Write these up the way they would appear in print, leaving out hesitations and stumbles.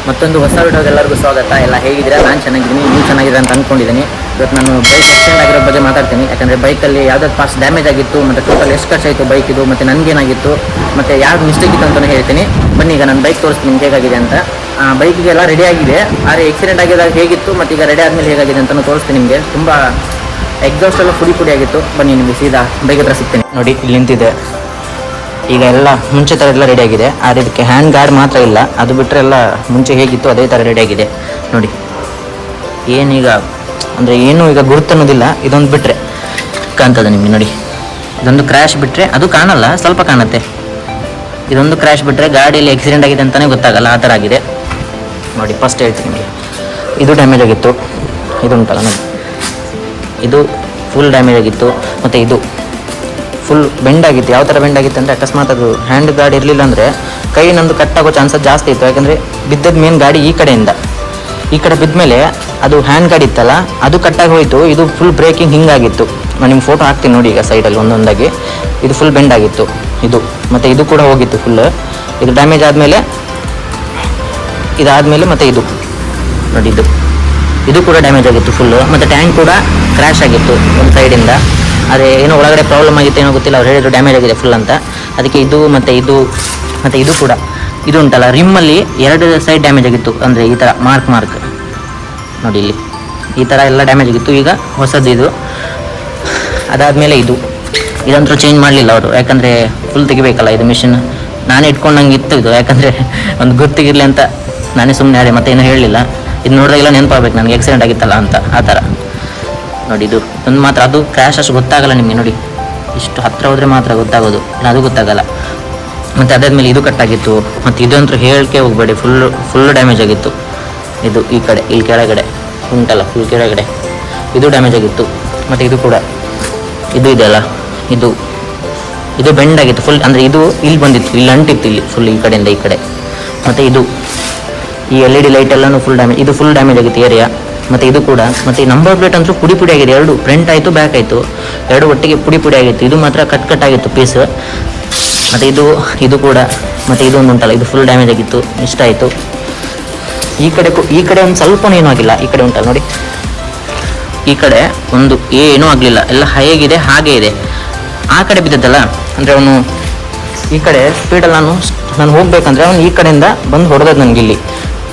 ಮತ್ತೊಂದು ಹೊಸ ವಿಡಿಯೋಗೆ ಎಲ್ಲರಿಗೂ ಸ್ವಾಗತ. ಎಲ್ಲ ಹೇಗಿದ್ದೀರಾ? ನಾನು ಚೆನ್ನಾಗಿದ್ದೀನಿ, ನೀವು ಚೆನ್ನಾಗಿದ್ದೀರಾ ಅಂತ ಅಂದ್ಕೊಂಡಿದ್ದೀನಿ. ಇವತ್ತು ನಾನು ಬೈಕ್ ಆಕ್ಸಿಡೆಂಟ್ ಆಗಿರೋ ಬಗ್ಗೆ ಮಾತಾಡ್ತೀನಿ. ಯಾಕಂದರೆ ಬೈಕಲ್ಲಿ ಯಾವುದಾದ್ರು ಪಾರ್ಟ್ಸ್ ಡ್ಯಾಮೇಜ್ ಆಗಿತ್ತು, ಮತ್ತು ಟೋಟಲ್ ಎಷ್ಟು ಖರ್ಚಾಯಿತು ಬೈಕ್ ಇದು, ಮತ್ತು ನನಗೇನಾಗಿತ್ತು, ಮತ್ತು ಯಾವ್ದು ಮಿಸ್ಟೇಕ್ ಇತ್ತು ಅಂತಲೇ ಹೇಳ್ತೀನಿ. ಬನ್ನಿ ಈಗ ನಾನು ಬೈಕ್ ತೋರಿಸ್ತೀನಿ ನಿಮ್ಗೆ ಹೇಗಾಗಿದೆ ಅಂತ. ಬೈಕಿಗೆಲ್ಲ ರೆಡಿ ಆಗಿದೆ, ಆದರೆ ಆಕ್ಸಿಡೆಂಟ್ ಆಗಿದಾಗ ಹೇಗಿತ್ತು ಮತ್ತು ಈಗ ರೆಡಿ ಆದಮೇಲೆ ಹೇಗಾಗಿದೆ ಅಂತಲೂ ತೋರಿಸ್ತೀನಿ ನಿಮಗೆ. ತುಂಬ ಎಕ್ಸಾಸ್ಟ್ ಎಲ್ಲ ಪುಡಿ ಆಗಿತ್ತು. ಬನ್ನಿ ನಿಮಗೆ ಸೀದಾ ಬೈಕ್ ಹತ್ರ ಸಿಗ್ತೀನಿ. ನೋಡಿ ಇಲ್ಲಿ ನಿಂತಿದೆ. ಈಗ ಎಲ್ಲ ಮುಂಚೆ ಥರ ಎಲ್ಲ ರೆಡಿಯಾಗಿದೆ, ಆದರೆ ಇದಕ್ಕೆ ಹ್ಯಾಂಡ್ ಗಾರ್ಡ್ ಮಾತ್ರ ಇಲ್ಲ. ಅದು ಬಿಟ್ಟರೆ ಎಲ್ಲ ಮುಂಚೆ ಹೇಗಿತ್ತು ಅದೇ ಥರ ರೆಡಿಯಾಗಿದೆ. ನೋಡಿ ಏನೀಗ ಅಂದರೆ ಏನೂ ಈಗ ಗುರುತನ್ನೋದಿಲ್ಲ. ಇದೊಂದು ಬಿಟ್ಟರೆ ಕಾಣ್ತದೆ ನಿಮಗೆ. ನೋಡಿ ಇದೊಂದು ಕ್ರ್ಯಾಶ್ ಬಿಟ್ಟರೆ ಅದು ಕಾಣಲ್ಲ, ಸ್ವಲ್ಪ ಕಾಣುತ್ತೆ. ಇದೊಂದು ಕ್ರ್ಯಾಶ್ ಬಿಟ್ಟರೆ ಗಾಡಿಯಲ್ಲಿ ಆಕ್ಸಿಡೆಂಟ್ ಆಗಿದೆ ಅಂತಲೇ ಗೊತ್ತಾಗಲ್ಲ, ಆ ಥರ ಆಗಿದೆ. ನೋಡಿ ಫಸ್ಟ್ ಹೇಳ್ತೀನಿ ನಿಮಗೆ, ಇದು ಡ್ಯಾಮೇಜ್ ಆಗಿತ್ತು. ಇದು ಉಂಟಲ್ಲ ನೋಡಿ, ಇದು ಫುಲ್ ಡ್ಯಾಮೇಜ್ ಆಗಿತ್ತು. ಮತ್ತು ಇದು ಫುಲ್ ಬೆಂಡ್ ಆಗಿತ್ತು. ಯಾವ ಥರ ಬೆಂಡ್ ಆಗಿತ್ತು ಅಂದರೆ, ಅಕಸ್ಮಾತ್ ಅದು ಹ್ಯಾಂಡ್ ಗಾರ್ಡ್ ಇರಲಿಲ್ಲ ಅಂದರೆ ಕೈ ನಂದು ಕಟ್ಟಾಗೋ ಚಾನ್ಸಸ್ ಜಾಸ್ತಿ ಇತ್ತು. ಯಾಕಂದರೆ ಬಿದ್ದದ ಮೇನ್ ಗಾಡಿ ಈ ಕಡೆಯಿಂದ ಈ ಕಡೆ ಬಿದ್ದ ಮೇಲೆ ಅದು ಹ್ಯಾಂಡ್ ಗಾರ್ಡ್ ಇತ್ತಲ್ಲ, ಅದು ಕಟ್ಟಾಗಿ ಹೋಯಿತು. ಇದು ಫುಲ್ ಬ್ರೇಕಿಂಗ್ ಹಿಂಗಾಗಿತ್ತು. ನಾನು ನಿಮ್ಮ ಫೋಟೋ ಹಾಕ್ತೀನಿ ನೋಡಿ ಈಗ ಸೈಡಲ್ಲಿ ಒಂದೊಂದಾಗಿ. ಇದು ಫುಲ್ ಬೆಂಡ್ ಆಗಿತ್ತು ಇದು, ಮತ್ತು ಇದು ಕೂಡ ಹೋಗಿತ್ತು ಫುಲ್. ಇದು ಡ್ಯಾಮೇಜ್ ಆದಮೇಲೆ ಇದಾದಮೇಲೆ ಮತ್ತು ಇದು ನೋಡಿ, ಇದು ಕೂಡ ಡ್ಯಾಮೇಜ್ ಆಗಿತ್ತು ಫುಲ್ಲು. ಮತ್ತು ಟ್ಯಾಂಕ್ ಕೂಡ ಕ್ರ್ಯಾಶ್ ಆಗಿತ್ತು ಒಂದು ಸೈಡಿಂದ. ಅದೇ ಏನೋ ಒಳಗಡೆ ಪ್ರಾಬ್ಲಮ್ ಆಗಿತ್ತು ಏನೋ ಗೊತ್ತಿಲ್ಲ, ಅವ್ರು ಹೇಳಿದ್ರು ಡ್ಯಾಮೇಜ್ ಆಗಿದೆ ಫುಲ್ ಅಂತ. ಅದಕ್ಕೆ ಇದು ಮತ್ತು ಇದು ಕೂಡ ಇದು ಉಂಟಲ್ಲ, ರಿಮ್ಮಲ್ಲಿ ಎರಡು ಸೈಡ್ ಡ್ಯಾಮೇಜ್ ಆಗಿತ್ತು. ಅಂದರೆ ಈ ಥರ ಮಾರ್ಕ್ ನೋಡಿ, ಇಲ್ಲಿ ಈ ಥರ ಎಲ್ಲ ಡ್ಯಾಮೇಜ್ ಆಗಿತ್ತು. ಈಗ ಹೊಸದು ಇದು. ಅದಾದಮೇಲೆ ಇದಂತೂ ಚೇಂಜ್ ಮಾಡಲಿಲ್ಲ ಅವರು, ಯಾಕಂದರೆ ಫುಲ್ ತೆಗಿಬೇಕಲ್ಲ ಇದು ಮಿಷಿನ್. ನಾನೇ ಇಟ್ಕೊಂಡಂಗೆ ಇತ್ತು ಇದು, ಯಾಕಂದರೆ ಒಂದು ಗುರ್ತಿಗಿರಲಿ ಅಂತ ನಾನೇ ಸುಮ್ಮನೆ ಅದೇ, ಮತ್ತೆ ಏನೂ ಹೇಳಲಿಲ್ಲ. ಇದು ನೋಡಿದಾಗೆಲ್ಲ ನೆನಪಾಗಬೇಕು ನನಗೆ ಆಕ್ಸಿಡೆಂಟ್ ಆಗಿತ್ತಲ್ಲ ಅಂತ, ಆ ಥರ. ನೋಡಿ ಇದು ಒಂದು ಮಾತ್ರ, ಅದು ಕ್ರ್ಯಾಶ್ ಅಷ್ಟು ಗೊತ್ತಾಗಲ್ಲ ನಿಮಗೆ. ನೋಡಿ ಇಷ್ಟು ಹತ್ತಿರ ಹೋದರೆ ಮಾತ್ರ ಗೊತ್ತಾಗೋದು, ಇಲ್ಲ ಅದು ಗೊತ್ತಾಗಲ್ಲ. ಮತ್ತು ಅದಾದಮೇಲೆ ಇದು ಕಟ್ಟಾಗಿತ್ತು. ಮತ್ತು ಇದಂತೂ ಹೇಳಕ್ಕೆ ಹೋಗಬೇಡಿ, ಫುಲ್ ಡ್ಯಾಮೇಜ್ ಆಗಿತ್ತು. ಇದು ಈ ಕಡೆ ಇಲ್ಲಿ ಕೆಳಗಡೆ ಉಂಟಲ್ಲ, ಫುಲ್ ಕೆಳಗಡೆ ಇದು ಡ್ಯಾಮೇಜ್ ಆಗಿತ್ತು. ಮತ್ತು ಇದು ಕೂಡ ಇದು ಇದೆಯಲ್ಲ, ಇದು ಬೆಂಡ್ ಆಗಿತ್ತು ಫುಲ್. ಅಂದರೆ ಇದು ಇಲ್ಲಿ ಬಂದಿತ್ತು, ಇಲ್ಲಿ ಅಂಟಿತ್ತು, ಇಲ್ಲಿ ಫುಲ್ ಈ ಕಡೆಯಿಂದ ಈ ಕಡೆ. ಮತ್ತು ಈ LED ಲೈಟ್ ಎಲ್ಲನೂ ಫುಲ್ ಡ್ಯಾಮೇಜ್, ಇದು ಫುಲ್ ಡ್ಯಾಮೇಜ್ ಆಗಿತ್ತು ಏರಿಯಾ. ಮತ್ತು ಇದು ಕೂಡ, ಮತ್ತು ಈ ನಂಬರ್ ಪ್ಲೇಟ್ ಅಂತೂ ಪುಡಿ ಆಗಿದೆ. ಎರಡು ಫ್ರಂಟ್ ಆಯಿತು, ಬ್ಯಾಕ್ ಆಯಿತು, ಎರಡು ಒಟ್ಟಿಗೆ ಪುಡಿ ಆಗಿತ್ತು. ಇದು ಮಾತ್ರ ಕಟ್ ಆಗಿತ್ತು ಪೀಸ್. ಮತ್ತು ಇದು ಕೂಡ, ಮತ್ತು ಇದೊಂದು ಉಂಟಲ್ಲ, ಇದು ಫುಲ್ ಡ್ಯಾಮೇಜ್ ಆಗಿತ್ತು. ಇಷ್ಟ ಆಯಿತು. ಈ ಕಡೆ ಒಂದು ಸ್ವಲ್ಪನೂ ಏನೂ ಆಗಿಲ್ಲ. ಈ ಕಡೆ ಉಂಟಲ್ಲ ನೋಡಿ, ಈ ಕಡೆ ಒಂದು ಏನೂ ಆಗಲಿಲ್ಲ, ಎಲ್ಲ ಹೇಗಿದೆ ಹಾಗೇ ಇದೆ. ಆ ಕಡೆ ಬಿದ್ದದ್ದಲ್ಲ, ಅಂದರೆ ಅವನು ಈ ಕಡೆ ಸ್ಪೀಡಲ್ಲಿ ನಾನು ಹೋಗ್ಬೇಕಂದ್ರೆ ಅವನು ಈ ಕಡೆಯಿಂದ ಬಂದು ಹೊಡೆದದ್ದು ನನಗೆ. ಇಲ್ಲಿ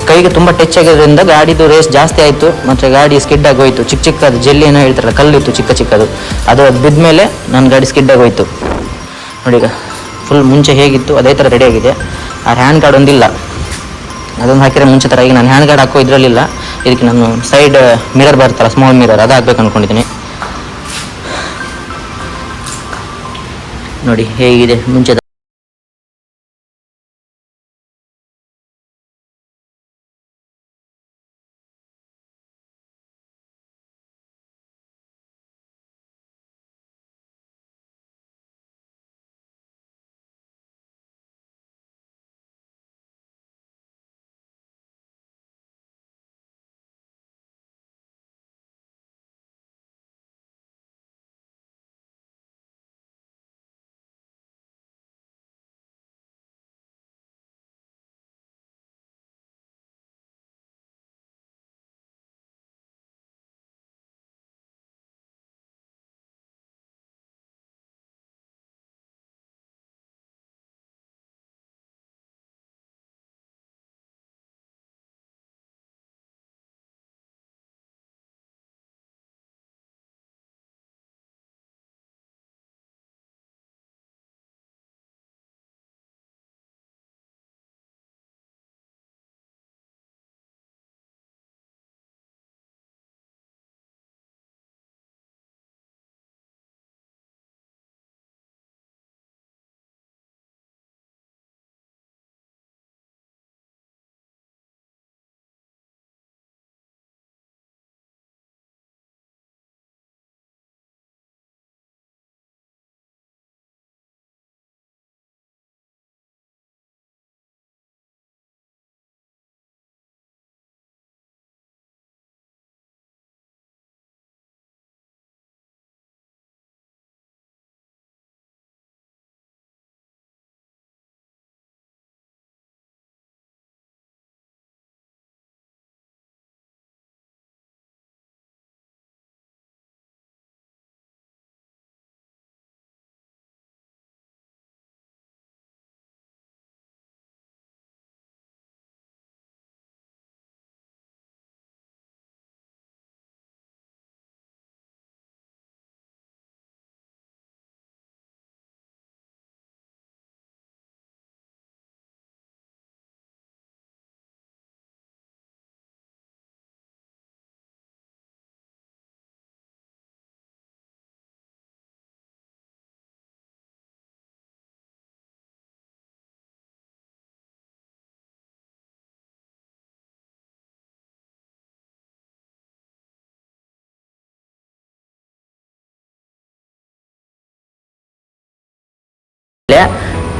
ಕೈಗೆ ತುಂಬ ಟಚ್ ಆಗಿರೋದ್ರಿಂದ ಗಾಡಿದು ರೇಸ್ ಜಾಸ್ತಿ ಆಯಿತು. ಮತ್ತು ಗಾಡಿ ಸ್ಕಿಡ್ ಆಗಿ ಹೋಯಿತು. ಚಿಕ್ಕದು ಜೆಲ್ಲಿ ಏನೋ ಹೇಳ್ತಾರಲ್ಲ, ಕಲ್ಲಿತ್ತು ಚಿಕ್ಕದು, ಅದು ಬಿದ್ದ ಮೇಲೆ ನನ್ನ ಗಾಡಿ ಸ್ಕಿಡ್ ಆಗಿ ಹೋಯಿತು. ನೋಡಿ ಈಗ ಫುಲ್ ಮುಂಚೆ ಹೇಗಿತ್ತು ಅದೇ ಥರ ರೆಡಿಯಾಗಿದೆ. ಆ ಹ್ಯಾಂಡ್ ಗಾರ್ಡ್ ಒಂದಿಲ್ಲ, ಅದೊಂದು ಹಾಕಿದ್ರೆ ಮುಂಚೆ ಥರ. ಈಗ ನಾನು ಹ್ಯಾಂಡ್ ಗಾರ್ಡ್ ಹಾಕೋ ಇದರಲ್ಲಿಲ್ಲ. ಇದಕ್ಕೆ ನಾನು ಸೈಡ್ ಮಿರರ್ ಬರ್ತಲ್ಲ, ಸ್ಮಾಲ್ ಮಿರರ್, ಅದು ಹಾಕ್ಬೇಕು ಅಂದ್ಕೊಂಡಿದ್ದೀನಿ. ನೋಡಿ ಹೇಗಿದೆ ಮುಂಚೆ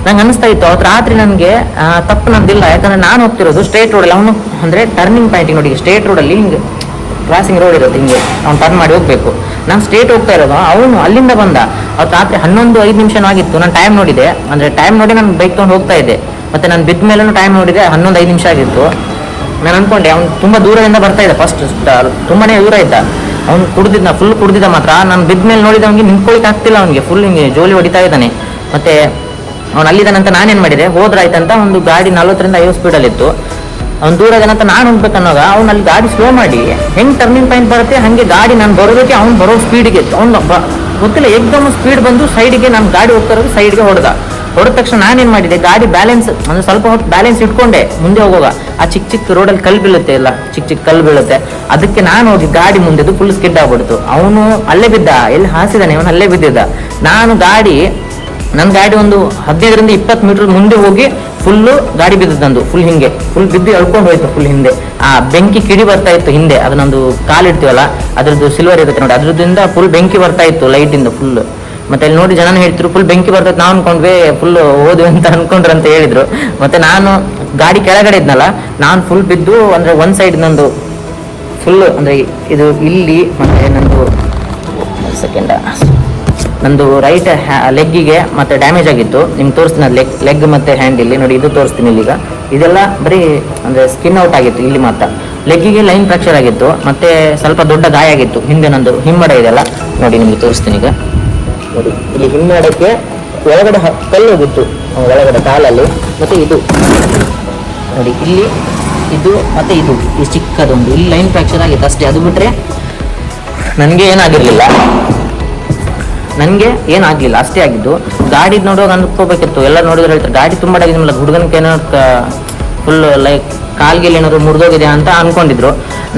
ನಂಗೆ ಅನಿಸ್ತಾ ಇತ್ತು ಅವತ್ತು ರಾತ್ರಿ ನನಗೆ ತಪ್ಪು ನಂದಿಲ್ಲ, ಯಾಕಂದ್ರೆ ನಾನು ಹೋಗ್ತಿರೋದು ಸ್ಟ್ರೇಟ್ ರೋಡಲ್ಲಿ, ಅವನು ಅಂದರೆ ಟರ್ನಿಂಗ್ ಪಾಯಿಂಟಿಗೆ ನೋಡಿ, ಸ್ಟ್ರೇಟ್ ರೋಡಲ್ಲಿ ಹಿಂಗೆ ಕ್ರಾಸಿಂಗ್ ರೋಡ್ ಇರುತ್ತೆ, ಹಿಂಗೆ ಅವ್ನು ಟರ್ನ್ ಮಾಡಿ ಹೋಗಬೇಕು. ನಾನು ಸ್ಟ್ರೇಟ್ ಹೋಗ್ತಾ ಇರೋದು, ಅವನು ಅಲ್ಲಿಂದ ಬಂದ. ಅವತ್ತು ರಾತ್ರಿ 11:05 ಆಗಿತ್ತು. ನಾನು ಟೈಮ್ ನೋಡಿದೆ, ಅಂದರೆ ಟೈಮ್ ನೋಡಿ ನಾನು ಬೈಕ್ ತೊಗೊಂಡು ಹೋಗ್ತಾ ಇದ್ದೆ. ಮತ್ತು ನಾನು ಬಿದ್ದ ಮೇಲೂ ಟೈಮ್ ನೋಡಿದೆ, 11:05 ಆಗಿತ್ತು. ನಾನು ಅಂದ್ಕೊಂಡೆ ಅವ್ನು ತುಂಬ ದೂರದಿಂದ ಬರ್ತಾ ಇದ್ದ, ಫಸ್ಟ್ ತುಂಬಾ ದೂರ ಇದ್ದ. ಅವ್ನು ಕುಡ್ದಿದ್ದ, ಫುಲ್ ಕುಡ್ದಿದ್ದ. ಮಾತ್ರ ನಾನು ಬಿದ್ದ ಮೇಲೆ ನೋಡಿದ ಅವ್ನಿಗೆ ನಿಂತ್ಕೊಳ್ಳಿಕ್ಕೆ ಆಗ್ತಿಲ್ಲ, ಅವ್ನಿಗೆ ಫುಲ್ ಹಿಂಗೆ ಜೋಲಿ ಹೊಡಿತಾ ಇದ್ದಾನೆ. ಮತ್ತು ಅವ್ನು ಅಲ್ಲಿದ್ದಾನಂತ ನಾನೇನು ಮಾಡಿದೆ, ಹೋದ್ರಾಯ್ತಂತ ಒಂದು ಗಾಡಿ 40-50 ಸ್ಪೀಡಲ್ಲಿತ್ತು. ಅವ್ನು ದೂರ ಇದ್ದಾನಂತ ನಾನು ಹೋಗ್ಬೇಕನ್ನೋಗ ಅವ್ನು ಅಲ್ಲಿ ಗಾಡಿ ಸ್ಲೋ ಮಾಡಿ ಹೆಂಗೆ ಟರ್ನಿಂಗ್ ಪಾಯಿಂಟ್ ಬರುತ್ತೆ ಹಾಗೆ ಗಾಡಿ ನಾನು ಬರೋದಕ್ಕೆ ಅವ್ನು ಬರೋ ಸ್ಪೀಡಿಗೆ ಅವ್ನು ಗೊತ್ತಿಲ್ಲ ಏಕದಮ್ ಸ್ಪೀಡ್ ಬಂದು ಸೈಡಿಗೆ ನಾನು ಗಾಡಿ ಹೋಗ್ತಾ ಇರೋದು ಸೈಡ್ಗೆ ಹೊಡೆದ ತಕ್ಷಣ ನಾನೇನು ಮಾಡಿದೆ, ಗಾಡಿ ಬ್ಯಾಲೆನ್ಸ್ ಅಂದರೆ ಸ್ವಲ್ಪ ಹೊತ್ತು ಬ್ಯಾಲೆನ್ಸ್ ಇಟ್ಕೊಂಡೆ ಮುಂದೆ ಹೋಗುವಾಗ. ಆ ಚಿಕ್ಕ ರೋಡಲ್ಲಿ ಕಲ್ಲು ಬೀಳುತ್ತೆ, ಎಲ್ಲ ಚಿಕ್ಕ ಕಲ್ಲು ಬೀಳುತ್ತೆ, ಅದಕ್ಕೆ ನಾನು ಹೋಗಿ ಗಾಡಿ ಮುಂದೆದು ಫುಲ್ ಸ್ಕಿಡ್ ಆಗ್ಬಿಡ್ತು. ಅವನು ಅಲ್ಲೇ ಬಿದ್ದ, ಎಲ್ಲಿ ಹಾಸಿದಾನೆ ಅವನು ಅಲ್ಲೇ ಬಿದ್ದಿದ್ದ. ನನ್ನ ಗಾಡಿ ಒಂದು 15-20 ಮೀಟರ್ ಮುಂದೆ ಹೋಗಿ ಫುಲ್ಲು ಗಾಡಿ ಬಿದ್ದದ್ದು, ಫುಲ್ ಬಿದ್ದು ಎಳ್ಕೊಂಡು ಹೋಯ್ತು ಫುಲ್ ಹಿಂದೆ. ಆ ಬೆಂಕಿ ಕಿಡಿ ಬರ್ತಾ ಇತ್ತು ಹಿಂದೆ, ಅದು ನಂದು ಕಾಲಿಡ್ತೀವಲ್ಲ ಅದ್ರದ್ದು ಸಿಲ್ವರ್ ಇರುತ್ತೆ ನೋಡಿ, ಅದ್ರದ್ದಿಂದ ಫುಲ್ ಬೆಂಕಿ ಬರ್ತಾ ಇತ್ತು ಲೈಟಿಂದ ಫುಲ್. ಮತ್ತೆ ಅಲ್ಲಿ ನೋಡಿ ಜನ ಹೇಳ್ತಿರು ಫುಲ್ ಬೆಂಕಿ ಬರ್ತೈತೆ, ನಾವು ಅನ್ಕೊಂಡ್ವಿ ಫುಲ್ ಹೋದ್ವಿ ಅಂತ ಅನ್ಕೊಂಡ್ರು ಅಂತ ಹೇಳಿದ್ರು. ಮತ್ತೆ ನಾನು ಗಾಡಿ ಕೆಳಗಡೆ ಇದ್ನಲ್ಲ, ನಾನು ಫುಲ್ ಬಿದ್ದು, ಅಂದರೆ ಒಂದು ಸೈಡ್ ನಂದು ಫುಲ್ ಅಂದರೆ ಇದು ಇಲ್ಲಿ, ಮತ್ತೆ ನಂದು ರೈಟ್ ಲೆಗ್ಗಿಗೆ ಮತ್ತೆ ಡ್ಯಾಮೇಜ್ ಆಗಿತ್ತು. ನಿಮ್ಗೆ ತೋರಿಸ್ತೀನಿ ಅದು ಲೆಗ್ ಮತ್ತೆ ಹ್ಯಾಂಡ್ ಇಲ್ಲಿ ನೋಡಿ, ಇದು ತೋರಿಸ್ತೀನಿ ಇಲ್ಲಿಗ. ಇದೆಲ್ಲ ಬರೀ ಅಂದರೆ ಸ್ಕಿನ್ ಔಟ್ ಆಗಿತ್ತು ಇಲ್ಲಿ ಮಾತ್ರ. ಲೆಗ್ಗಿಗೆ ಲೈನ್ ಫ್ರಾಕ್ಚರ್ ಆಗಿತ್ತು, ಮತ್ತೆ ಸ್ವಲ್ಪ ದೊಡ್ಡ ಗಾಯ ಆಗಿತ್ತು ಹಿಂದೆ. ನಂದು ಹಿಮ್ಮಡ ಇದೆಲ್ಲ ನೋಡಿ, ನಿಮ್ಗೆ ತೋರಿಸ್ತೀನಿ ಈಗ ನೋಡಿ. ಇಲ್ಲಿ ಹಿಮ್ಮಡಕ್ಕೆ ಒಳಗಡೆ ಕಲ್ಲು ಹೋಗಿತ್ತು, ಒಳಗಡೆ ಕಾಲಲ್ಲಿ. ಮತ್ತೆ ಇದು ನೋಡಿ, ಇಲ್ಲಿ ಇದು ಮತ್ತೆ ಇದು ಚಿಕ್ಕದೊಂದು ಇಲ್ಲಿ ಲೈನ್ ಫ್ರಾಕ್ಚರ್ ಆಗಿತ್ತು ಅಷ್ಟೇ. ಅದು ಬಿಟ್ಟರೆ ನನಗೆ ಏನಾಗಿರಲಿಲ್ಲ ಅಷ್ಟೇ ಆಗಿದ್ದು. ಗಾಡಿ ನೋಡುವಾಗ ಅಂದ್ಕೋಬೇಕಿತ್ತು, ಎಲ್ಲ ನೋಡಿದ್ರೆ ಹೇಳ್ತಾರೆ ಗಾಡಿ ತುಂಬ ನಿಮ್ಮಲ್ಲ ಹುಡುಗನಿಗೆ ಏನೋ ಫುಲ್ ಲೈಕ್ ಕಾಲ್ಗೆಲ್ಲಿ ಏನಾದ್ರು ಮುರಿದೋಗಿದೆ ಅಂತ ಅನ್ಕೊಂಡಿದ್ರು.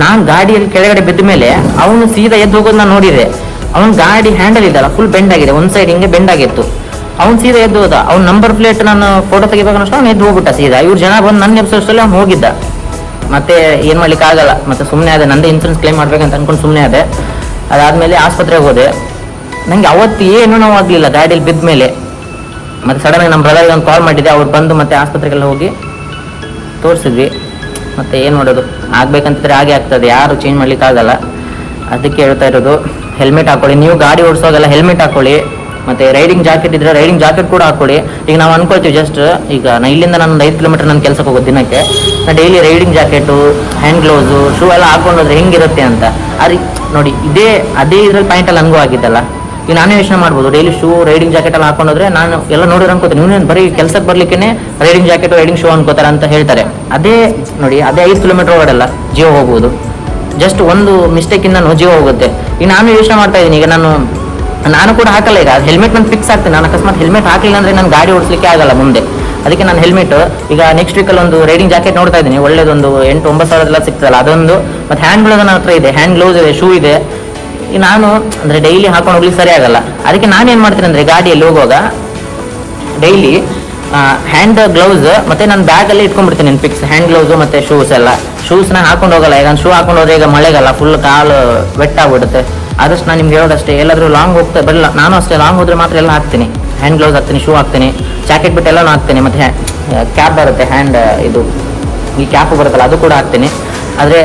ನಾನು ಗಾಡಿಯಲ್ಲಿ ಕೆಳಗಡೆ ಬಿದ್ದ ಮೇಲೆ ಅವನು ಸೀದಾ ಎದ್ದು ಹೋಗೋದು ನಾನು ನೋಡಿದೆ. ಅವನ ಗಾಡಿ ಹ್ಯಾಂಡಲ್ ಇದ್ದಲ್ಲ ಫುಲ್ ಬೆಂಡ್ ಆಗಿದೆ, ಒಂದು ಸೈಡ್ ಹಿಂಗೆ ಬೆಂಡ್ ಆಗಿತ್ತು. ಅವ್ನು ಸೀದಾ ಎದ್ದು ಹೋದ. ಅವ್ನ ನಂಬರ್ ಪ್ಲೇಟ್ ನಾನು ಫೋಟೋ ತೆಗಿಬೇಕನ್ನಷ್ಟು ಅವ್ನು ಎದ್ದು ಹೋಗ್ಬಿಟ್ಟ ಸೀದಾ. ಇವ್ರು ಜನ ಬಂದು ನನ್ನ ಎಬ್ಸೋಷ್ಟಲ್ಲಿ ಅವ್ನು ಹೋಗಿದ್ದ. ಮತ್ತೆ ಏನು ಮಾಡ್ಲಿಕ್ಕೆ ಆಗಲ್ಲ, ಮತ್ತೆ ಸುಮ್ಮನೆ ಅದೇ ನಂದೇ ಇನ್ಸೂರೆನ್ಸ್ ಕ್ಲೈಮ್ ಮಾಡ್ಬೇಕಂತ ಅನ್ಕೊಂಡು ಸುಮ್ಮನೆ ಅದೇ. ಅದಾದಮೇಲೆ ಆಸ್ಪತ್ರೆಗೆ ಹೋದೆ. ನನಗೆ ಅವತ್ತು ಏನೂ ನೋವಾಗಲಿಲ್ಲ ಗಾಡಿಯಲ್ಲಿ ಬಿದ್ದ ಮೇಲೆ. ಮತ್ತು ಸಡನ್ನಾಗಿ ನಮ್ಮ ಬ್ರದರ್ಗೆ ಒಂದು ಕಾಲ್ ಮಾಡಿದ್ದೆ, ಅವ್ರು ಬಂದು ಮತ್ತೆ ಆಸ್ಪತ್ರೆಗೆಲ್ಲ ಹೋಗಿ ತೋರಿಸಿದ್ವಿ. ಮತ್ತು ಏನು ಮಾಡೋದು, ಆಗಬೇಕಂತಿದ್ರೆ ಹಾಗೆ ಆಗ್ತದೆ, ಯಾರು ಚೇಂಜ್ ಮಾಡ್ಲಿಕ್ಕೆ ಆಗಲ್ಲ. ಅದಕ್ಕೆ ಹೇಳ್ತಾ ಇರೋದು, ಹೆಲ್ಮೆಟ್ ಹಾಕೊಳ್ಳಿ. ನೀವು ಗಾಡಿ ಓಡಿಸೋಗೆಲ್ಲ ಹೆಲ್ಮೆಟ್ ಹಾಕೊಳ್ಳಿ. ಮತ್ತು ರೈಡಿಂಗ್ ಜಾಕೆಟ್ ಇದ್ದರೆ ರೈಡಿಂಗ್ ಜಾಕೆಟ್ ಕೂಡ ಹಾಕೊಳ್ಳಿ. ಈಗ ನಾವು ಅನ್ಕೊಳ್ತೀವಿ ಜಸ್ಟ್, ಈಗ ಇಲ್ಲಿಂದ ನಾನು 5 ಕಿಲೋಮೀಟರ್ ನನ್ನ ಕೆಲಸಕ್ಕೆ ಹೋಗೋದು ದಿನಕ್ಕೆ, ನಾನು daily riding jacket, hand gloves, shoe ಎಲ್ಲ ಹಾಕೊಂಡೋದ್ರೆ ಹೆಂಗಿರುತ್ತೆ ಅಂತ. ಅದು ನೋಡಿ, ಅದೇ ಇದ್ರಲ್ಲಿ ಪಾಯಿಂಟಲ್ಲಿ ನನಗೂ ಆಗಿದ್ದಲ್ಲ. ಈಗ ನಾನೇ ಯೋಚನೆ ಮಾಡ್ಬೋದು, ಡೈಲಿ ಶೂ ರೈಡಿಂಗ್ ಜಾಕೆಟ್ ಎಲ್ಲ ಹಾಕೊಂಡೋದ್ರೆ ನಾನು ಎಲ್ಲ ನೋಡಿದ್ರೆ ಅನ್ಕೋತೀನಿ ನೀವು ಬರೀ ಕೆಲಸಕ್ಕೆ ಬರ್ಲಿಕ್ಕೆ ರೈಡಿಂಗ್ ಜಾಕೆಟ್ ರೈಡಿಂಗ್ ಶೂ ಅನ್ಕೋತಾರೆ ಅಂತ ಹೇಳ್ತಾರೆ. ಅದೇ ನೋಡಿ, ಅದೇ 5 ಕಿಲೋಮೀಟರ್ ಓಡಲ್ಲ ಜೀವ ಹೋಗ್ಬೋದು. ಜಸ್ಟ್ ಒಂದು ಮಿಸ್ಟೇಕಿಂದ ಜೀವ ಹೋಗುತ್ತೆ. ಈಗ ನಾನು ಯೋಚನೆ ಮಾಡ್ತಾ ಇದ್ದೀನಿ, ಈಗ ನಾನು ಕೂಡ ಹಾಕಲ್ಲ. ಈಗ ಹೆಲ್ಮೆಟ್ ನಾನು ಫಿಕ್ಸ್ ಆಗ್ತೀನಿ. ನಾನು ಅಕಸ್ಮಾತ್ ಹೆಲ್ಮೆಟ್ ಹಾಕಲಿಲ್ಲ ಅಂದರೆ ನಾನು ಗಾಡಿ ಓಡಿಸ್ಲಿಕ್ಕೆ ಆಗಲ್ಲ ಮುಂದೆ. ಅದಕ್ಕೆ ನಾನು ಹೆಲ್ಮೆಟ್ ಈಗ ನೆಕ್ಸ್ಟ್ ವೀಕಲ್ಲಿ ಒಂದು ರೈಡಿಂಗ್ ಜಾಕೆಟ್ ನೋಡ್ತಾ ಇದ್ದೀನಿ, ಒಳ್ಳೇದೊಂದು 8-9 ಸಾವಿರದೆಲ್ಲ ಸಿಗ್ತದಲ್ಲ ಅದೊಂದು. ಮತ್ತು ಹ್ಯಾಂಡ್ ಗ್ಲೌಸ್ ನನ್ನ ಹತ್ರ ಇದೆ, ಹ್ಯಾಂಡ್ ಗ್ಲೌಸ್ ಇದೆ, ಶೂ ಇದೆ. ಈಗ ನಾನು ಅಂದರೆ ಡೈಲಿ ಹಾಕೊಂಡು ಹೋಗ್ಲಿಕ್ಕೆ ಸರಿ ಆಗಲ್ಲ. ಅದಕ್ಕೆ ನಾನೇನು ಮಾಡ್ತೀನಿ ಅಂದರೆ ಗಾಡಿಯಲ್ಲಿ ಹೋಗುವಾಗ ಡೈಲಿ ಹ್ಯಾಂಡ್ ಗ್ಲೌಸ್ ಮತ್ತು ನಾನು ಬ್ಯಾಗಲ್ಲಿ ಇಟ್ಕೊಂಡ್ಬಿಡ್ತೀನಿ ಫಿಕ್ಸ್ ಹ್ಯಾಂಡ್ ಗ್ಲೌಸು ಮತ್ತು ಶೂಸ್ನ ಹಾಕೊಂಡು ಹೋಗಲ್ಲ. ಈಗ ಶೂ ಹಾಕೊಂಡು ಹೋದ್ರೆ ಈಗ ಮಳೆಗಲ್ಲ ಫುಲ್ ಕಾಲು ವೆಟ್ ಆಗ್ಬಿಡುತ್ತೆ. ಆದಷ್ಟು ನಾನು ನಿಮ್ಗೆ ಹೇಳೋದಷ್ಟೇ, ಎಲ್ಲಾದರೂ ಲಾಂಗ್ ಹೋಗ್ತಾ ಬರಲ್ಲ. ನಾನು ಅಷ್ಟೇ ಲಾಂಗ್ ಹೋದ್ರೆ ಮಾತ್ರ ಎಲ್ಲ ಹಾಕ್ತೀನಿ, ಹ್ಯಾಂಡ್ ಗ್ಲೌಸ್ ಹಾಕ್ತೀನಿ, ಶೂ ಹಾಕ್ತೀನಿ, ಜಾಕೆಟ್ ಬಿಟ್ಟು ಎಲ್ಲನೂ ಹಾಕ್ತೀನಿ. ಮತ್ತು ಕ್ಯಾಪ್ ಬರುತ್ತೆ, ಹ್ಯಾಂಡ್ ಇದು ಈ ಕ್ಯಾಪು ಬರುತ್ತಲ್ಲ ಅದು ಕೂಡ ಹಾಕ್ತೀನಿ. ಆದರೆ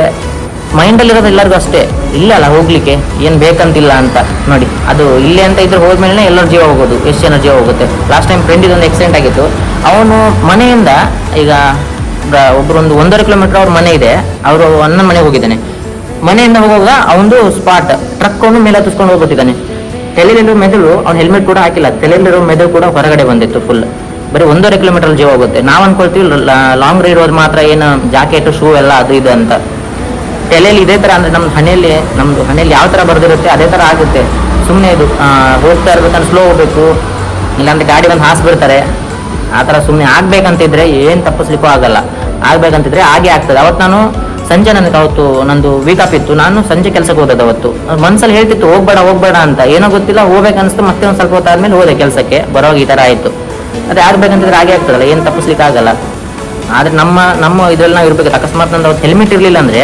ಮೈಂಡಲ್ಲಿರೋದು ಎಲ್ಲರಿಗೂ ಅಷ್ಟೇ, ಇಲ್ಲಲ್ಲ ಹೋಗ್ಲಿಕ್ಕೆ ಏನು ಬೇಕಂತಿಲ್ಲ ಅಂತ ನೋಡಿ. ಅದು ಇಲ್ಲೇ ಅಂತ ಇದ್ರೆ ಹೋದ್ಮೇಲೆ ಎಲ್ಲರ ಜೀವ ಹೋಗೋದು, ಎಷ್ಟು ಜನ ಜೀವ ಹೋಗುತ್ತೆ. ಲಾಸ್ಟ್ ಟೈಮ್ ಫ್ರೆಂಡಿಗೆ ಒಂದು ಆಕ್ಸಿಡೆಂಟ್ ಆಗಿತ್ತು. ಅವನು ಮನೆಯಿಂದ ಈಗ ಒಬ್ಬರೊಂದು 1.5 ಕಿಲೋಮೀಟರ್ ಅವ್ರ ಮನೆ ಇದೆ, ಅವರು ಅಣ್ಣನ ಮನೆಗೆ ಹೋಗಿದ್ದಾನೆ. ಮನೆಯಿಂದ ಹೋಗುವಾಗ ಅವನು ಸ್ಪಾಟ್ ಟ್ರಕ್ ಅವನು ಮೇಲೆ ಹತ್ತಿಸ್ಕೊಂಡು ಹೋಗ್ಬಿಟ್ಟಿದ್ದಾನೆ. ತಲೆಯಲ್ಲಿರೋ ಮೆದುಳು, ಅವ್ನು ಹೆಲ್ಮೆಟ್ ಕೂಡ ಹಾಕಿಲ್ಲ, ತಲೆಯಲ್ಲಿರೋ ಮೆದುಳು ಕೂಡ ಹೊರಗಡೆ ಬಂದಿತ್ತು ಫುಲ್. ಬರೀ 1.5 ಕಿಲೋಮೀಟರ್ ಜೀವ ಹೋಗುತ್ತೆ. ನಾವು ಅನ್ಕೊಳ್ತೀವಿ ಲಾಂಗ್ ರೈಡ್ ಹೋದ್ ಮಾತ್ರ ಏನು ಜಾಕೆಟ್ ಶೂ ಎಲ್ಲ ಅದು ಇದು ಅಂತ. ತಲೆಯಲ್ಲಿ ಇದೇ ಥರ ಅಂದರೆ ನಮ್ದು ಹಣೆಯಲ್ಲಿ ಯಾವ ಥರ ಬರೆದಿರುತ್ತೆ ಅದೇ ಥರ ಆಗುತ್ತೆ. ಸುಮ್ಮನೆ ಇದು ಹೋಗ್ತಾ ಇರ್ಬೇಕಂದ್ರೆ ಸ್ಲೋ ಹೋಗ್ಬೇಕು, ಇಲ್ಲಾಂದ್ರೆ ಗಾಡಿ ಬಂದು ಹಾಸ್ಬಿಡ್ತಾರೆ. ಆ ಥರ ಸುಮ್ಮನೆ ಆಗ್ಬೇಕಂತಿದ್ರೆ ಏನು ತಪ್ಪಿಸ್ಲಿಕ್ಕೂ ಆಗಲ್ಲ. ಆಗ್ಬೇಕಂತಿದ್ರೆ ಹಾಗೆ ಆಗ್ತದೆ. ಅವತ್ತು ನಾನು ಸಂಜೆ ನನಗೆ ಅವತ್ತು ನಂದು ವೀಕಪ್ ಇತ್ತು, ನಾನು ಸಂಜೆ ಕೆಲಸಕ್ಕೆ ಹೋದದ್ದು. ಅವತ್ತು ಮನ್ಸಲ್ಲಿ ಹೇಳ್ತಿತ್ತು ಹೋಗ್ಬೇಡ ಅಂತ, ಏನೋ ಗೊತ್ತಿಲ್ಲ ಹೋಗ್ಬೇಕನ್ನಿಸ್ತು. ಮತ್ತೆ ಒಂದು ಸ್ವಲ್ಪ ಹೊತ್ತಾದ್ಮೇಲೆ ಹೋದೆ ಕೆಲಸಕ್ಕೆ, ಬರೋವಾಗ ಈ ಥರ ಆಯಿತು. ಅದೇ ಆಗ್ಬೇಕಂತಿದ್ರೆ ಹಾಗೆ ಆಗ್ತದಲ್ಲ, ಏನು ತಪ್ಪಿಸ್ಲಿಕ್ಕೆ ಆಗಲ್ಲ. ಆದರೆ ನಮ್ಮ ಇದರಲ್ಲಿ ನಾವು ಇರ್ಬೇಕು. ಅಕಸ್ಮಾತ್ ನಂದು ಅವತ್ತು ಹೆಲ್ಮೆಟ್ ಇರಲಿಲ್ಲ ಅಂದರೆ,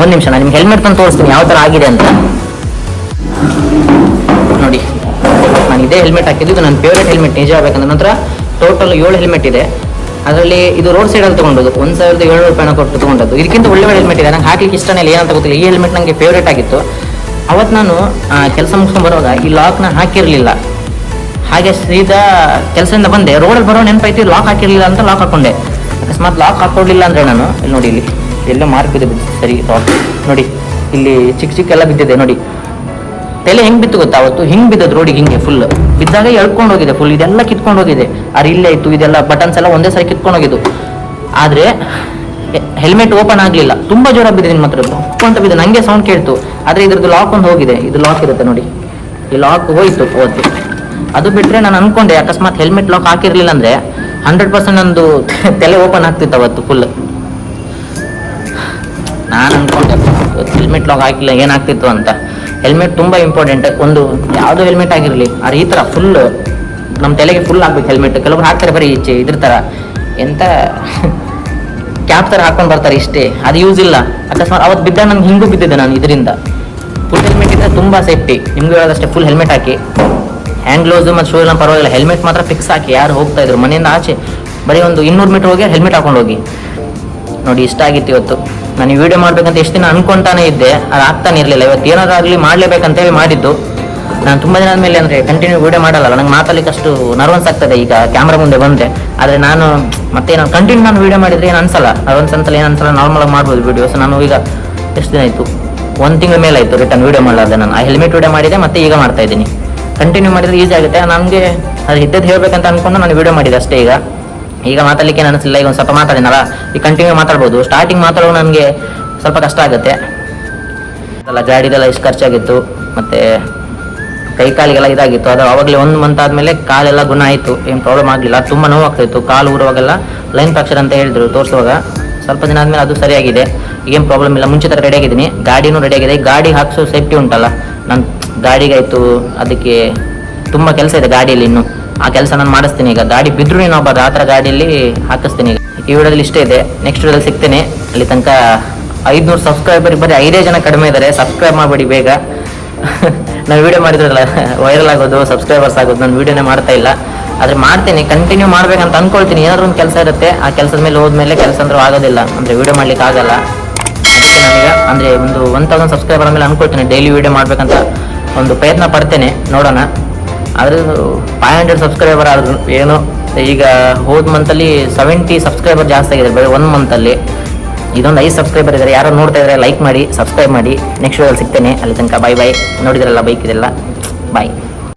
ಒಂದು ನಿಮಿಷ ನಾನು ನಿಮ್ಗೆ ಹೆಲ್ಮೆಟ್ ತಂದು ತೋರಿಸ್ತೀನಿ ಯಾವ ಥರ ಆಗಿದೆ ಅಂತ ನೋಡಿ. ನಾನು ನಾನು ಇದೇ ಹೆಲ್ಮೆಟ್ ಹಾಕಿದ್ದು, ಇದು ನನ್ನ ಫೇವ್ರೇಟ್ ಹೆಲ್ಮೆಟ್ ನಿಜ ಆಗಬೇಕಂದ್ರೆ. ನಂತರ ಟೋಟಲ್ 7 ಹೆಲ್ಮೆಟ್ ಇದೆ. ಅದರಲ್ಲಿ ಇದು ರೋಡ್ ಸೈಡಲ್ಲಿ ತೊಗೊಂಡದ್ದು 1700 ರೂಪಾಯಿನ ಕೊಟ್ಟು ತೊಗೊಂಡದ್ದು. ಇದಕ್ಕಿಂತ ಒಳ್ಳೆ ಹೆಲ್ಮೆಟ್ ಇದೆ, ನಂಗೆ ಹಾಕ್ಲಿಕ್ಕೆ ಇಷ್ಟನೇ ಇಲ್ಲ, ಏನಂತ ಗೊತ್ತಿಲ್ಲ. ಈ ಹೆಲ್ಮೆಟ್ ನನಗೆ ಫೇವ್ರೇಟ್ ಆಗಿತ್ತು. ಅವತ್ತು ನಾನು ಕೆಲಸ ಮುಗಿಸ್ಕೊಂಡು ಬರುವಾಗ ಈ ಲಾಕ್ನ ಹಾಕಿರಲಿಲ್ಲ. ಹಾಗೆ ಸೀದಾ ಕೆಲಸದಿಂದ ಬಂದೆ, ರೋಡಲ್ಲಿ ಬರೋ ನೆನಪೈತಿ, ಲಾಕ್ ಹಾಕಿರಲಿಲ್ಲ ಅಂತ ಲಾಕ್ ಹಾಕೊಂಡೆ. ಅಕಸ್ಮಾತ್ ಲಾಕ್ ಹಾಕೊಡ್ಲಿಲ್ಲ ಅಂದರೆ ನಾನು ಇಲ್ಲಿ ನೋಡಿ, ಇಲ್ಲಿ ಎಲ್ಲೋ ಮಾರ್ಕ್ ಇದೆ ಸರಿ ಲಾಕ್ ನೋಡಿ, ಇಲ್ಲಿ ಚಿಕ್ಕ ಎಲ್ಲ ಬಿದ್ದಿದೆ ನೋಡಿ. ತಲೆ ಹೆಂಗೆ ಬಿತ್ತು ಗೊತ್ತಾ ಅವತ್ತು, ಹಿಂಗೆ ಬಿದ್ದದ್ದು ರೋಡಿಗೆ, ಹಿಂಗೆ ಫುಲ್ ಬಿದ್ದಾಗ ಎಳ್ಕೊಂಡು ಹೋಗಿದೆ ಫುಲ್, ಇದೆಲ್ಲ ಕಿತ್ಕೊಂಡು ಹೋಗಿದೆ. ಇಲ್ಲೇ ಇತ್ತು ಇದೆಲ್ಲ ಬಟನ್ಸ್ ಎಲ್ಲ ಒಂದೇ ಸರಿ ಕಿತ್ಕೊಂಡು ಹೋಗಿದ್ದು. ಆದರೆ ಹೆಲ್ಮೆಟ್ ಓಪನ್ ಆಗಲಿಲ್ಲ, ತುಂಬ ಜೋರ ಬಿದ್ದಿದೆ ನಿಮ್ಮ ಹತ್ರ ಅಂತ ಬಿದ್ದೆ, ನನಗೆ ಸೌಂಡ್ ಕೇಳ್ತು. ಆದರೆ ಇದ್ರದ್ದು ಲಾಕ್ ಒಂದು ಹೋಗಿದೆ, ಇದು ಲಾಕ್ ಇರುತ್ತೆ ನೋಡಿ, ಈ ಲಾಕ್ ಹೋಯ್ತು ಅವತ್ತು. ಅದು ಬಿಟ್ಟರೆ ನಾನು ಅನ್ಕೊಂಡೆ ಅಕಸ್ಮಾತ್ ಹೆಲ್ಮೆಟ್ ಲಾಕ್ ಹಾಕಿರಲಿಲ್ಲ ಅಂದರೆ 100% ನಂದು ತಲೆ ಓಪನ್ ಆಗ್ತಿತ್ತು ಅವತ್ತು ಫುಲ್. ನಾನು ಅನ್ಕೊಂಡೆ ಹೆಲ್ಮೆಟ್ ಲಾಕ್ ಹಾಕಿಲ್ಲ ಏನಾಗ್ತಿತ್ತು ಅಂತ. ಹೆಲ್ಮೆಟ್ ತುಂಬ ಇಂಪಾರ್ಟೆಂಟ್. ಒಂದು ಯಾವುದೋ ಹೆಲ್ಮೆಟ್ ಆಗಿರಲಿ, ಅದು ಈ ಥರ ಫುಲ್ ನಮ್ಮ ತಲೆಗೆ ಫುಲ್ ಆಗ್ಬೇಕು ಹೆಲ್ಮೆಟ್. ಕೆಲವರು ಹಾಕ್ತಾರೆ ಬರೀ ಈಚೆ ಇದ್ರ ಥರ ಎಂತ ಕ್ಯಾಪ್ ಥರ ಹಾಕೊಂಡು ಬರ್ತಾರೆ ಇಷ್ಟೇ, ಅದು ಯೂಸ್ ಇಲ್ಲ. ಅಕಸ್ಮಾತ್ ಅವತ್ತು ಬಿದ್ದ ನಂಗೆ ಹಿಂಗೂ ಬಿದ್ದಿದ್ದೆ ನಾನು ಇದರಿಂದ. ಫುಲ್ ಹೆಲ್ಮೆಟ್ ಇದ್ದರೆ ತುಂಬ ಸೇಫ್ಟಿ. ನಿಮ್ಗೆ ಹೇಳೋದಷ್ಟೇ, ಫುಲ್ ಹೆಲ್ಮೆಟ್ ಹಾಕಿ, ಹ್ಯಾಂಡ್ ಗ್ಲೌಸು ಮತ್ತು ಶೂ ಎಲ್ಲ ಪರವಾಗಿಲ್ಲ, ಹೆಲ್ಮೆಟ್ ಮಾತ್ರ ಫಿಕ್ಸ್ ಹಾಕಿ. ಯಾರು ಹೋಗ್ತಾ ಇದ್ರು ಮನೆಯಿಂದ ಆಚೆ ಬರೀ ಒಂದು 200 ಮೀಟರ್ ಹೋಗಿ ಹೆಲ್ಮೆಟ್ ಹಾಕೊಂಡು ಹೋಗಿ. ನೋಡಿ ಇಷ್ಟ ಆಗಿತ್ತು ಇವತ್ತು. ನಾನು ಈ ವಿಡಿಯೋ ಮಾಡ್ಬೇಕಂತ ಎಷ್ಟು ದಿನ ಅನ್ಕೊಂತಾನೆ ಇದ್ದೆ, ಅದು ಆಗ್ತಾನೆ ಇರಲಿಲ್ಲ. ಇವತ್ತು ಏನಾದರೂ ಆಗಲಿ ಮಾಡಲೇಬೇಕಂತೇಳಿ ಮಾಡಿದ್ದು. ನಾನು ತುಂಬ ದಿನ ಆದಮೇಲೆ ಅಂದರೆ ಕಂಟಿನ್ಯೂ ವಿಡಿಯೋ ಮಾಡಲ್ಲ, ನಂಗೆ ಮಾತಾಡಲಿಕ್ಕೆ ಅಷ್ಟು ನರ್ವನ್ಸ್ ಆಗ್ತದೆ ಈಗ ಕ್ಯಾಮ್ರಾ ಮುಂದೆ ಬಂದರೆ. ಆದರೆ ನಾನು ಮತ್ತೆ ನಾನು ಕಂಟಿನ್ಯೂ ನಾನು ವಿಡಿಯೋ ಮಾಡಿದರೆ ಏನು ಅನ್ಸಲ್ಲ, ನರ್ವನ್ಸ್ ಅಂತಲ್ಲ ಏನು ಅನ್ಸಲ್ಲ, ನಾರ್ಮಲಾಗಿ ಮಾಡ್ಬೋದು ವಿಡಿಯೋಸ್. ನಾನು ಈಗ ಎಷ್ಟು ದಿನ ಆಯಿತು, 1 ತಿಂಗಳ ಮೇಲೆ ಆಯಿತು ರಿಟರ್ನ್ ವಿಡಿಯೋ ಮಾಡಲಾರ್ದೆ. ನಾನು ಆ ಹೆಲ್ಮೆಟ್ ವಿಡಿಯೋ ಮಾಡಿದೆ, ಮತ್ತೆ ಈಗ ಮಾಡ್ತಾ ಇದ್ದೀನಿ. ಕಂಟಿನ್ಯೂ ಮಾಡಿದರೆ ಈಸಿ ಆಗುತ್ತೆ. ನನಗೆ ಅದು ಇದ್ದದ್ದು ಹೇಳಬೇಕಂತ ಅಂದ್ಕೊಂಡು ನಾನು ವಿಡಿಯೋ ಮಾಡಿದೆ ಅಷ್ಟೇ. ಈಗ ಮಾತಾಡಲಿಕ್ಕೆ ಏನು ಅನಿಸಿಲ್ಲ. ಈಗ ಒಂದು ಸ್ವಲ್ಪ ಮಾತಾಡಿನಲ್ಲ, ಈಗ ಕಂಟಿನ್ಯೂ ಮಾತಾಡ್ಬೋದು. ಸ್ಟಾರ್ಟಿಂಗ್ ಮಾತಾಡೋ ನನಗೆ ಸ್ವಲ್ಪ ಕಷ್ಟ ಆಗುತ್ತೆ ಅಲ್ಲ, ಗಾಡಿದೆಲ್ಲ ಎಷ್ಟು ಖರ್ಚಾಗಿತ್ತು, ಮತ್ತು ಕೈ ಕಾಲಿಗೆಲ್ಲ ಇದಾಗಿತ್ತು. ಅದು ಆವಾಗಲೇ 1 ಮಂತ್ ಆದಮೇಲೆ ಕಾಲೆಲ್ಲ ಗುಣ ಆಯಿತು, ಏನು ಪ್ರಾಬ್ಲಮ್ ಆಗಲಿಲ್ಲ. ತುಂಬ ನೋವಾಗ್ತಾಯಿತ್ತು ಕಾಲು ಊರುವಾಗೆಲ್ಲ, ಲೈನ್ ಫ್ರಾಕ್ಚರ್ ಅಂತ ಹೇಳಿದ್ರು ತೋರಿಸುವಾಗ. ಸ್ವಲ್ಪ ದಿನ ಆದಮೇಲೆ ಅದು ಸರಿಯಾಗಿದೆ, ಏನು ಪ್ರಾಬ್ಲಮ್ ಇಲ್ಲ. ಮುಂಚೆ ಥರ ರೆಡಿಯಾಗಿದ್ದೀನಿ, ಗಾಡಿನೂ ರೆಡಿಯಾಗಿದೆ. ಗಾಡಿ ಹಾಕ್ಸೋ ಸೇಫ್ಟಿ ಉಂಟಲ್ಲ, ನಾನು ಗಾಡಿಗಾಯಿತು, ಅದಕ್ಕೆ ತುಂಬ ಕೆಲಸ ಇದೆ ಗಾಡಿಯಲ್ಲಿ ಇನ್ನು. ಆ ಕೆಲಸ ನಾನು ಮಾಡಿಸ್ತೀನಿ. ಈಗ ಗಾಡಿ ಬಿದ್ದರೂ ಏನು ಆಗ್ಬಾರ್ದು, ಆ ಥರ ಗಾಡಿಯಲ್ಲಿ ಹಾಕಿಸ್ತೀನಿ. ಈಗ ಈ ವಿಡಿಯೋದಲ್ಲಿ ಇಷ್ಟೇ ಇದೆ, ನೆಕ್ಸ್ಟ್ ವಿಡಿಯೋದಲ್ಲಿ ಸಿಗ್ತೇನೆ. ಅಲ್ಲಿ ತನಕ 500 ಸಬ್ಸ್ಕ್ರೈಬರಿಗೆ ಬರೀ 5 ಜನ ಕಡಿಮೆ ಇದ್ದಾರೆ. ಸಬ್ಸ್ಕ್ರೈಬ್ ಮಾಡಬೇಡಿ ಬೇಗ. ನಾನು ವೀಡಿಯೋ ಮಾಡಿದ್ರಲ್ಲ ವೈರಲ್ ಆಗೋದು, ಸಬ್ಸ್ಕ್ರೈಬರ್ಸ್ ಆಗೋದು, ನಾನು ವೀಡಿಯೋನೇ ಮಾಡ್ತಾ ಇಲ್ಲ. ಆದರೆ ಮಾಡ್ತೀನಿ, ಕಂಟಿನ್ಯೂ ಮಾಡ್ಬೇಕಂತ ಅಂದ್ಕೊಳ್ತೀನಿ. ಏನಾದರೂ ಒಂದು ಕೆಲಸ ಇರುತ್ತೆ, ಆ ಕೆಲಸದ ಮೇಲೆ ಹೋದ್ಮೇಲೆ ಕೆಲಸ ಅಂದರೂ ಆಗೋದಿಲ್ಲ, ಅಂದರೆ ವೀಡಿಯೋ ಮಾಡ್ಲಿಕ್ಕೆ ಆಗಲ್ಲ. ಅದಕ್ಕೆ ನಾನೀಗ ಅಂದರೆ ಒಂದು 1000 ಸಬ್ಸ್ಕ್ರೈಬರ್ ಮೇಲೆ ಅಂದ್ಕೊಳ್ತೀನಿ ಡೈಲಿ ವೀಡಿಯೋ ಮಾಡಬೇಕಂತ ಒಂದು ಪ್ರಯತ್ನ ಪಡ್ತೇನೆ, ನೋಡೋಣ. ಆದರೆ 500 ಸಬ್ಸ್ಕ್ರೈಬರ್ ಆದರೂ ಏನೋ. ಈಗ ಹೋದ ಮಂತಲ್ಲಿ 70 ಸಬ್ಸ್ಕ್ರೈಬರ್ ಜಾಸ್ತಿ ಆಗಿದೆ ಬರೀ 1 ಮಂತಲ್ಲಿ. ಇದೊಂದು 5 ಸಬ್ಸ್ಕ್ರೈಬರ್ ಇದ್ದಾರೆ. ಯಾರೋ ನೋಡ್ತಾ ಇದ್ದಾರೆ ಲೈಕ್ ಮಾಡಿ, ಸಬ್ಸ್ಕ್ರೈಬ್ ಮಾಡಿ. ನೆಕ್ಸ್ಟ್ ವಿಡಿಯೋದಲ್ಲಿ ಸಿಗ್ತೇನೆ. ಅಲ್ಲಿ ತನಕ ಬಾಯ್ ಬಾಯ್. ನೋಡಿದ್ರಲ್ಲ ಬೈಕ್ ಇದೆಲ್ಲ, ಬಾಯ್.